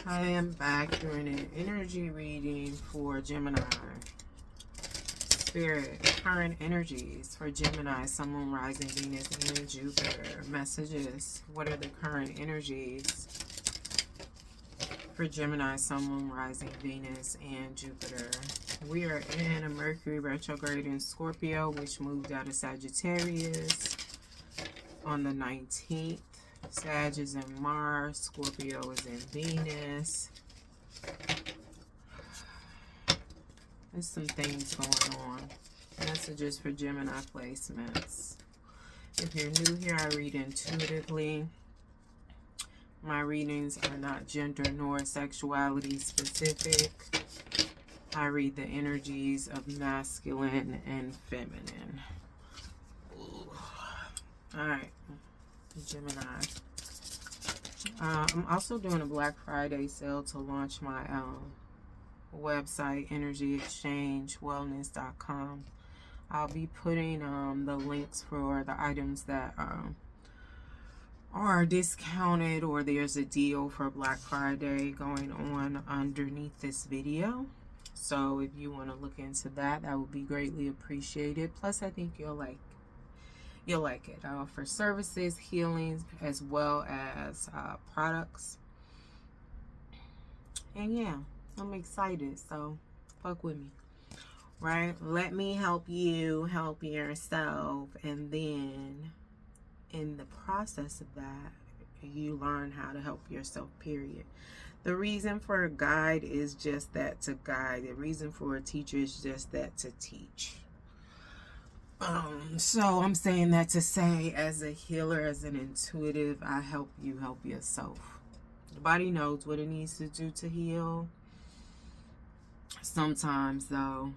I am back doing an energy reading for Gemini. Spirit, current energies for Gemini, Sun, Moon, Rising, Venus, and Jupiter. Messages. What are the current energies for Gemini, Sun, Moon, Rising, Venus, and Jupiter? We are in a Mercury retrograde in Scorpio, which moved out of Sagittarius on the 19th. Sag is in Mars, Scorpio is in Venus. There's some things going on. Messages for Gemini placements. If you're new here, I read intuitively. My readings are not gender nor sexuality specific. I read the energies of masculine and feminine. Alright. Gemini. I'm also doing a Black Friday sale to launch my website, EnergyExchangeWellness.com. I'll be putting the links for the items that are discounted, or there's a deal for Black Friday going on underneath this video. So if you want to look into that, that would be greatly appreciated. Plus, I think you'll like it. I offer services, healings, as well as products. And yeah, I'm excited. So fuck with me, right? Let me help you help yourself, and then in the process of that, you learn how to help yourself, period. The reason for a guide is just that, to guide. The reason for a teacher is just that, to teach. So I'm saying that to say, as a healer, as an intuitive, I help you help yourself. The body knows what it needs to do to heal. Sometimes, though,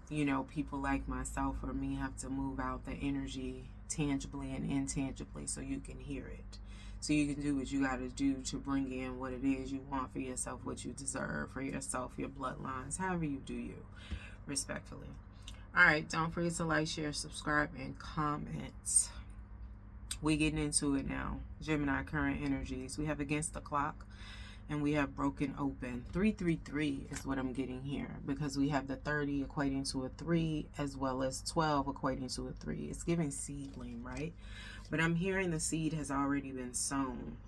you know, people like myself or me have to move out the energy tangibly and intangibly so you can hear it. So you can do what you got to do to bring in what it is you want for yourself, what you deserve for yourself, your bloodlines, however you do you, respectfully. All right, don't forget to like, share, subscribe, and comment. We getting into it now. Gemini current energies. We have against the clock, and we have broken open. 333 is what I'm getting here, because we have the 30 equating to a 3, as well as 12 equating to a 3. It's giving seedling, right? But I'm hearing the seed has already been sown.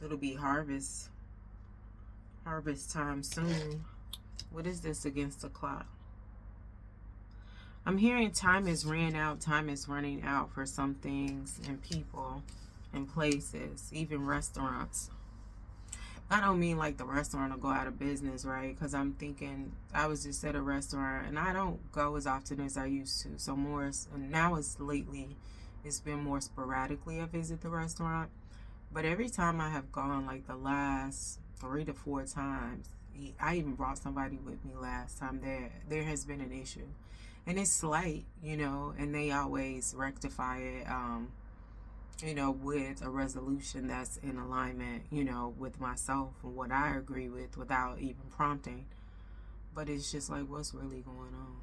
It'll be harvest time soon. What is this against the clock? I'm hearing time is ran out. Time is running out for some things and people and places, even restaurants. I don't mean like the restaurant will go out of business, right? Because I'm thinking, I was just at a restaurant and I don't go as often as I used to. So more, now lately, it's been more sporadically I visit the restaurant. But every time I have gone, like the last 3 to 4 times, I even brought somebody with me last time, there has been an issue, and it's slight, you know, and they always rectify it, you know, with a resolution that's in alignment, you know, with myself and what I agree with, without even prompting. But it's just like, what's really going on?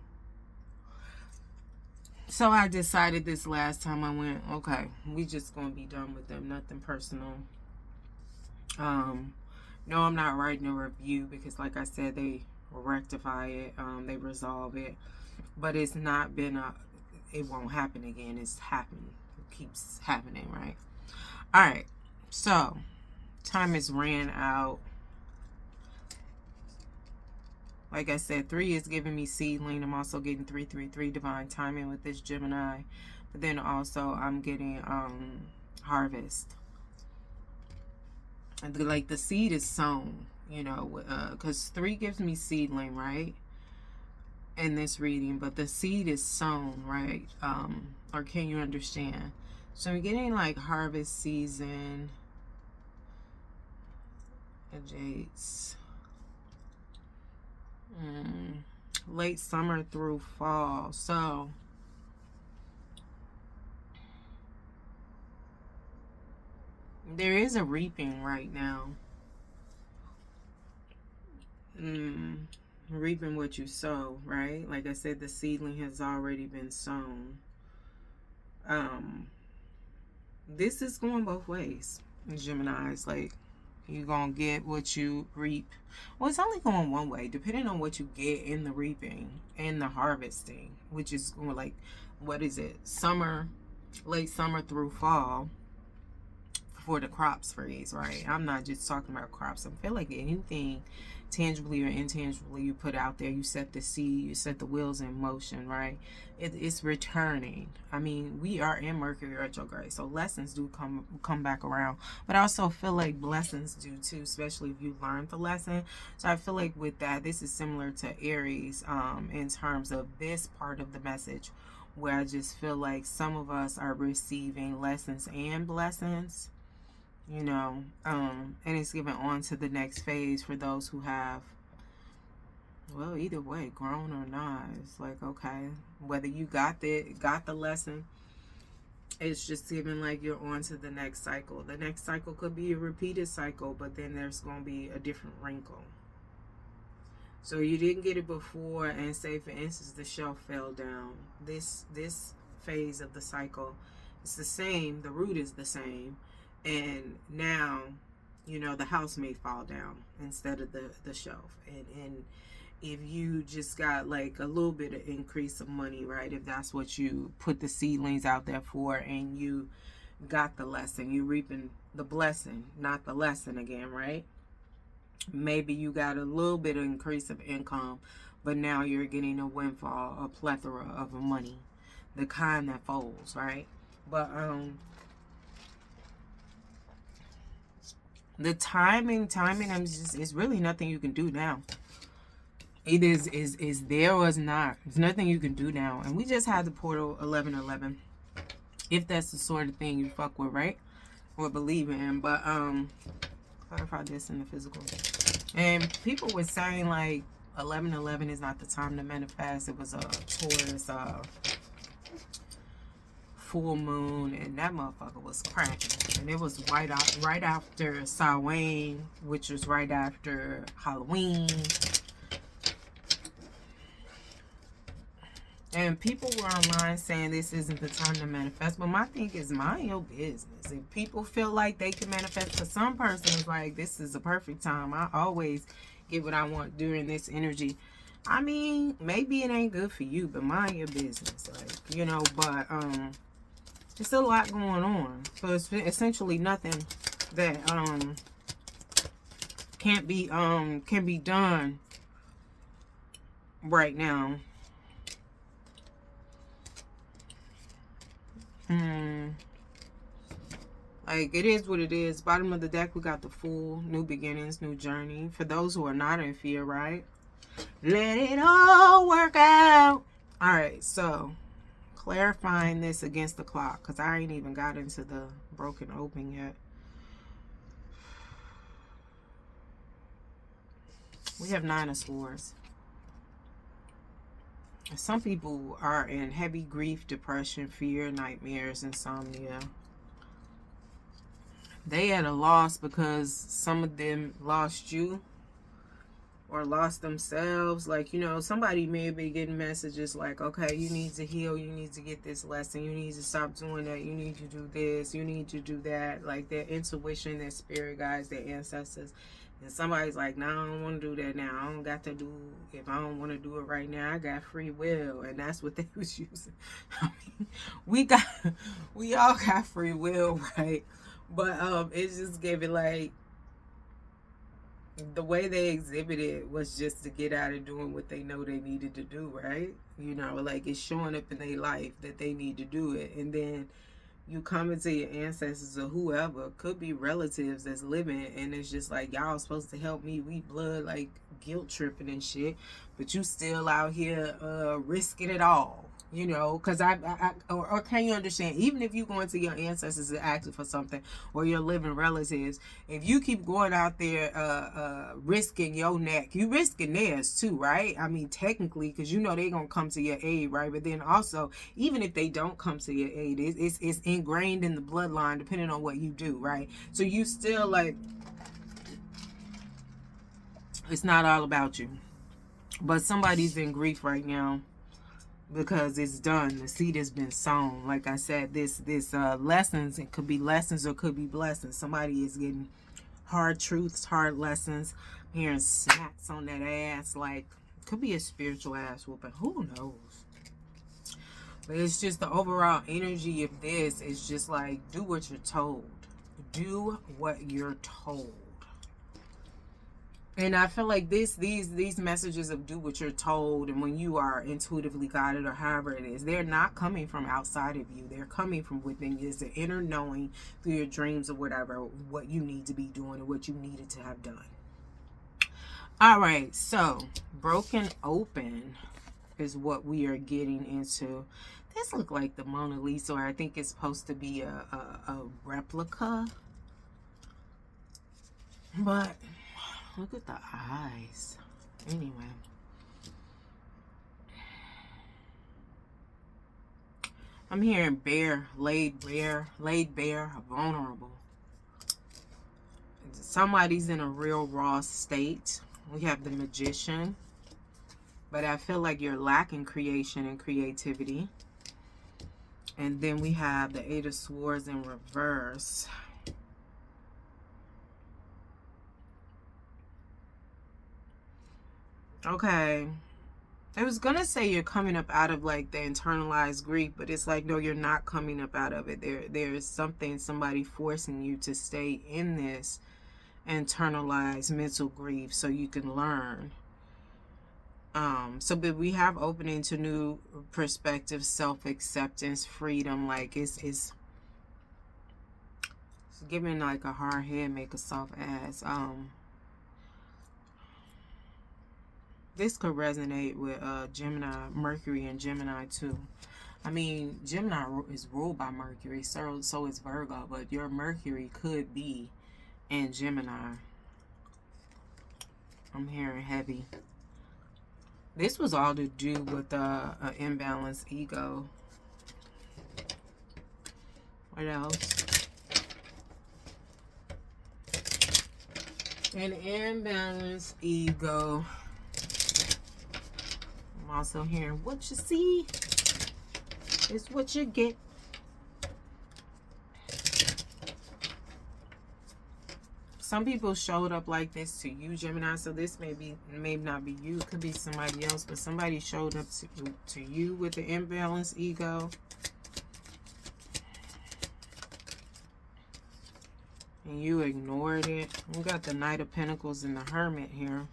So I decided this last time I went, okay, we just gonna be done with them, nothing personal. No, I'm not writing a review, because like I said, they rectify it, they resolve it, but it's not been it won't happen again. It's happened. It keeps happening, right? All right, so time is ran out. Like I said, 3 is giving me seedling. I'm also getting 333 divine timing with this Gemini, but then also I'm getting harvest. Like the seed is sown, you know, because 3 gives me seedling, right, in this reading, but the seed is sown, right? Or can you understand? So I'm getting like harvest season, Jade's, late summer through fall. So there is a reaping right now. Reaping what you sow, right? Like I said, the seedling has already been sown. This is going both ways. Gemini's, like, you're gonna get what you reap. Well, it's only going one way, depending on what you get in the reaping and the harvesting, which is going like, what is it? Summer, late summer through fall for the crops freeze, right? I'm not just talking about crops. I feel like anything tangibly or intangibly you put out there, you set the seed, you set the wheels in motion, right? It's returning. I mean, we are in Mercury retrograde, so lessons do come back around, but I also feel like blessings do too, especially if you learned the lesson. So I feel like with that, this is similar to Aries in terms of this part of the message, where I just feel like some of us are receiving lessons and blessings, you know, and it's given on to the next phase for those who have, well, either way, grown or not. It's like, okay, whether you got the lesson, it's just given like you're on to the next cycle. The next cycle could be a repeated cycle, but then there's going to be a different wrinkle. So you didn't get it before, and say for instance the shelf fell down. This phase of the cycle, it's the same, the root is the same, and now, you know, the house may fall down instead of the shelf. And if you just got like a little bit of increase of money, right, if that's what you put the seedlings out there for, and you got the lesson, you reaping the blessing, not the lesson again, right? Maybe you got a little bit of increase of income, but now you're getting a windfall, a plethora of money, the kind that folds, right? But the timing is really nothing you can do now. It is there or it's not. There's nothing you can do now. And we just had the portal 1111, if that's the sort of thing you fuck with, right, or believe in. But clarify this in the physical. And people were saying like 1111 is not the time to manifest. It was a Taurus full moon, and that motherfucker was cracking. And it was right after Samhain, which was right after Halloween. And people were online saying this isn't the time to manifest. But my thing is, mind your business. If people feel like they can manifest, for some person, it's like, this is the perfect time. I always get what I want during this energy. I mean, maybe it ain't good for you, but mind your business. Like, you know, but there's a lot going on. So it's essentially nothing that can be done right now. Like, it is what it is. Bottom of the deck, we got the Fool, new beginnings, new journey. For those who are not in fear, right? Let it all work out. All right, so clarifying this against the clock, because I ain't even got into the broken open yet. We have 9 of Swords. Some people are in heavy grief, depression, fear, nightmares, insomnia. They had a loss because some of them lost you or lost themselves. Like, you know, somebody may be getting messages like, okay, you need to heal, you need to get this lesson, you need to stop doing that, you need to do this, you need to do that. Like, their intuition, their spirit guides, their ancestors. And somebody's like, no, I don't want to do that now. I don't got to do, if I don't want to do it right now, I got free will. And that's what they was using. I mean, we all got free will, right? But it just gave it like, the way they exhibited was just to get out of doing what they know they needed to do, right? You know, like, it's showing up in their life that they need to do it. And then you come into your ancestors or whoever, could be relatives that's living, and it's just like, y'all supposed to help me, we blood, like guilt tripping and shit, but you still out here risking it all, you know, because or can you understand, even if you go into your ancestors and asking for something, or your living relatives, if you keep going out there risking your neck, you risking theirs too, right? I mean, technically, because you know they're gonna come to your aid, right? But then also, even if they don't come to your aid, it's ingrained in the bloodline, depending on what you do, right? So you still, like, it's not all about you. But somebody's in grief right now. because it's done. The seed has been sown. Like I said, this lessons, it could be lessons or could be blessings. Somebody is getting hard truths, hard lessons. I'm hearing smacks on that ass. Like, could be a spiritual ass whooping. Who knows? But it's just the overall energy of this is just like, do what you're told. Do what you're told. And I feel like these messages of do what you're told, and when you are intuitively guided or however it is, they're not coming from outside of you. They're coming from within you. It's the inner knowing through your dreams or whatever, what you need to be doing or what you needed to have done. All right, so broken open is what we are getting into. This looks like the Mona Lisa, or I think it's supposed to be a replica. But look at the eyes. Anyway. I'm hearing bare, laid bare, vulnerable. Somebody's in a real raw state. We have the Magician. But I feel like you're lacking creation and creativity. And then we have the Eight of Swords in reverse. Okay. I was going to say you're coming up out of like the internalized grief, but it's like, no, you're not coming up out of it. There's somebody forcing you to stay in this internalized mental grief so you can learn. But we have opening to new perspectives, self-acceptance, freedom. Like it's giving like a hard head, make a soft ass. This could resonate with Gemini, Mercury and Gemini too. I mean, Gemini is ruled by Mercury, so is Virgo, but your Mercury could be in Gemini. I'm hearing heavy. This was all to do with an imbalanced ego. What else? An imbalanced ego. I'm also hearing what you see is what you get. Some people showed up like this to you, Gemini, so this may not be you. It could be somebody else, but somebody showed up to you with the imbalanced ego. And you ignored it. We got the Knight of Pentacles and the Hermit here.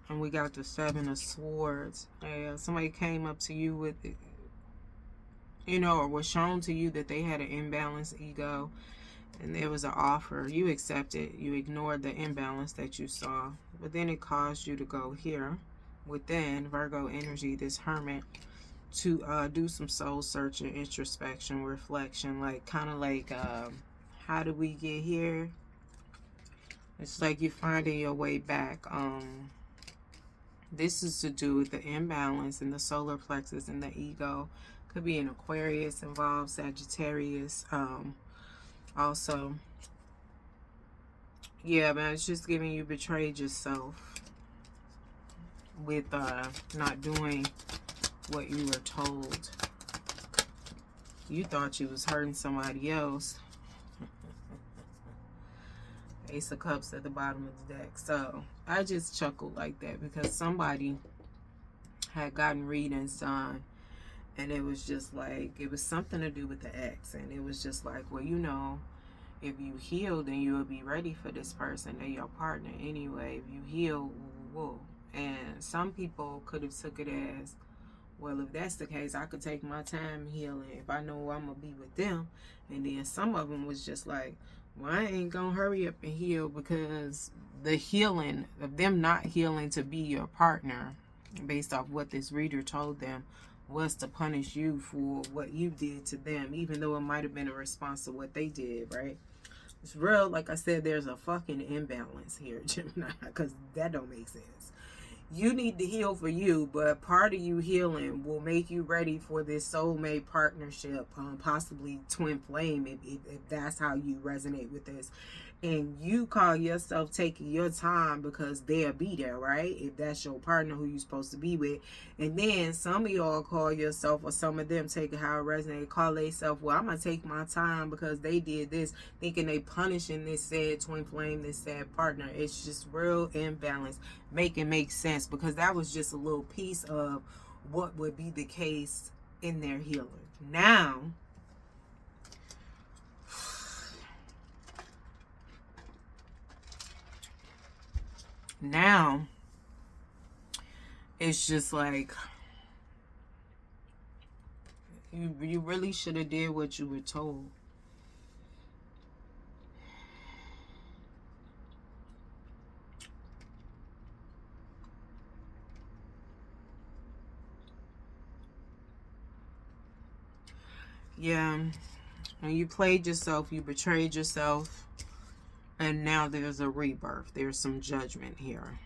And we got the Seven of Swords. Somebody came up to you with, or was shown to you that they had an imbalanced ego. And there was an offer. You accepted. You ignored the imbalance that you saw. But then it caused you to go here within Virgo energy, this Hermit, to do some soul searching, introspection, reflection. Like, kind of like, how did we get here? It's like you're finding your way back. This is to do with the imbalance in the solar plexus and the ego. Could be an Aquarius involved, Sagittarius. Also, yeah, man, it's just giving you betrayed yourself with not doing what you were told. You thought you was hurting somebody else. Ace of Cups at the bottom of the deck. So I just chuckled like that because somebody had gotten readings done. And it was just like, it was something to do with the ex. And it was just like, well, if you heal, then you will be ready for this person. They're your partner anyway. If you heal, whoa. And some people could have took it as, well, if that's the case, I could take my time healing if I know I'm going to be with them. And then some of them was just like, well, I ain't going to hurry up and heal because the healing of them not healing to be your partner, based off what this reader told them, was to punish you for what you did to them, even though it might have been a response to what they did, right? It's real, like I said, there's a fucking imbalance here, Gemini, because that don't make sense. you need to heal for you, but part of you healing will make you ready for this soulmate partnership, possibly twin flame, if that's how you resonate with this. And you call yourself taking your time because they'll be there, right? If that's your partner who you're supposed to be with. And then some of y'all call yourself, or some of them, taking how it resonates, call themselves, well, I'm going to take my time because they did this, thinking they punishing this said twin flame, this said partner. It's just real imbalance. Make it make sense, because that was just a little piece of what would be the case in their healing. Now, it's just like, you really should have did what you were told. Yeah, and you played yourself, you betrayed yourself, and now there's a rebirth. There's some judgment here.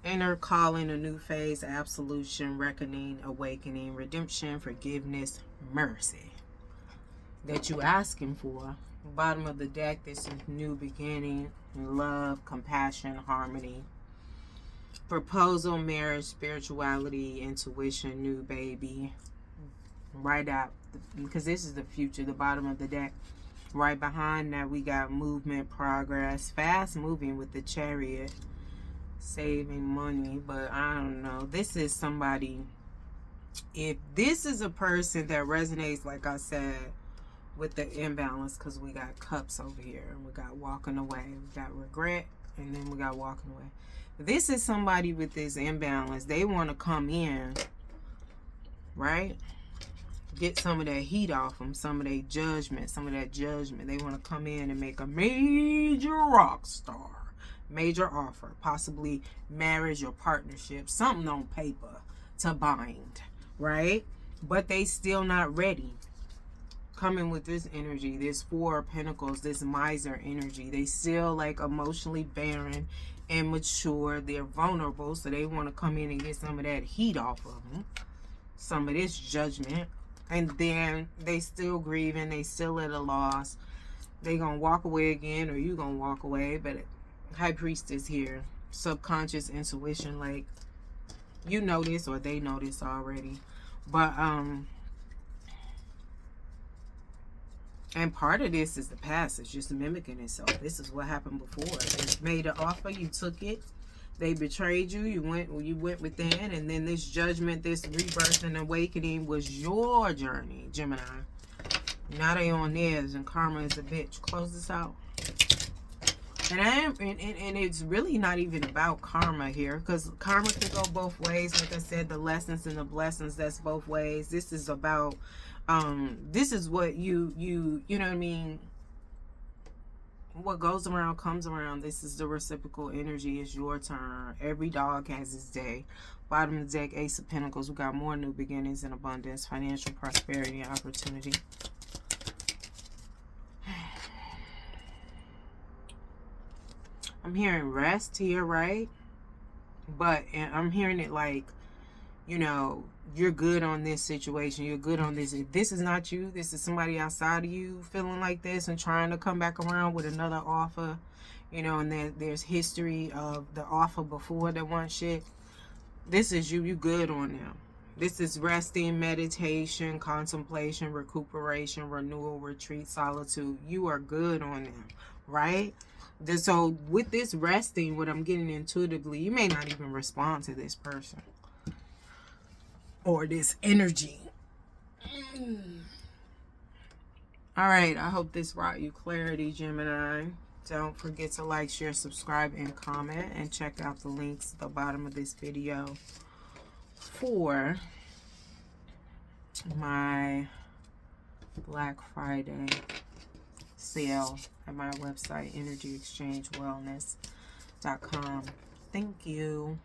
Inner calling, a new phase, absolution, reckoning, awakening, redemption, forgiveness, mercy that you asking for. Bottom of the deck, this is new beginning, love, compassion, harmony, proposal, marriage, spirituality, intuition, new baby. Right out, because this is the future, the bottom of the deck. Right behind that, we got movement, progress, fast moving with the Chariot, saving money. But I don't know, this is somebody, if this is a person that resonates, like I said, with the imbalance, because we got cups over here, and we got walking away, we got regret, and then we got walking away. This is somebody with this imbalance. They want to come in, right? Get some of that heat off them, some of their judgment, some of that judgment. They want to come in and make a major rock star, major offer, possibly marriage or partnership, something on paper to bind, right? But they still not ready. Coming with this energy, this Four of Pentacles, this miser energy. They still like emotionally barren, immature. They're vulnerable, so they want to come in and get some of that heat off of them, some of this judgment. And then they still grieving, they still at a loss. They gonna walk away again, or you gonna walk away. But High Priestess here, subconscious intuition, like you know this, or they know this already. But and part of this is the past. It's just mimicking itself. This is what happened before. They made an offer, you took it. They betrayed you. You went within, and then this judgment, this rebirth and awakening was your journey, Gemini. Now they on theirs, and karma is a bitch. Close this out. And it's really not even about karma here, because karma can go both ways. Like I said, the lessons and the blessings, that's both ways. This is about this is what you know what I mean, what goes around comes around. This is the reciprocal energy. It's your turn. Every dog has its day. Bottom of the deck, Ace of Pentacles. We got more new beginnings and abundance, financial prosperity and opportunity. I'm hearing rest here, right? But I'm hearing it like, you know, you're good on this situation. You're good on this. If this is not you, this is somebody outside of you feeling like this and trying to come back around with another offer, you know, and there's history of the offer before that one shit. This is you. You good on them. This is resting, meditation, contemplation, recuperation, renewal, retreat, solitude. You are good on them, right? So with this resting, what I'm getting intuitively, you may not even respond to this person or this energy. All right, I hope this brought you clarity, Gemini. Don't forget to like, share, subscribe, and comment, and check out the links at the bottom of this video for my Black Friday sale at my website, energyexchangewellness.com. Thank you.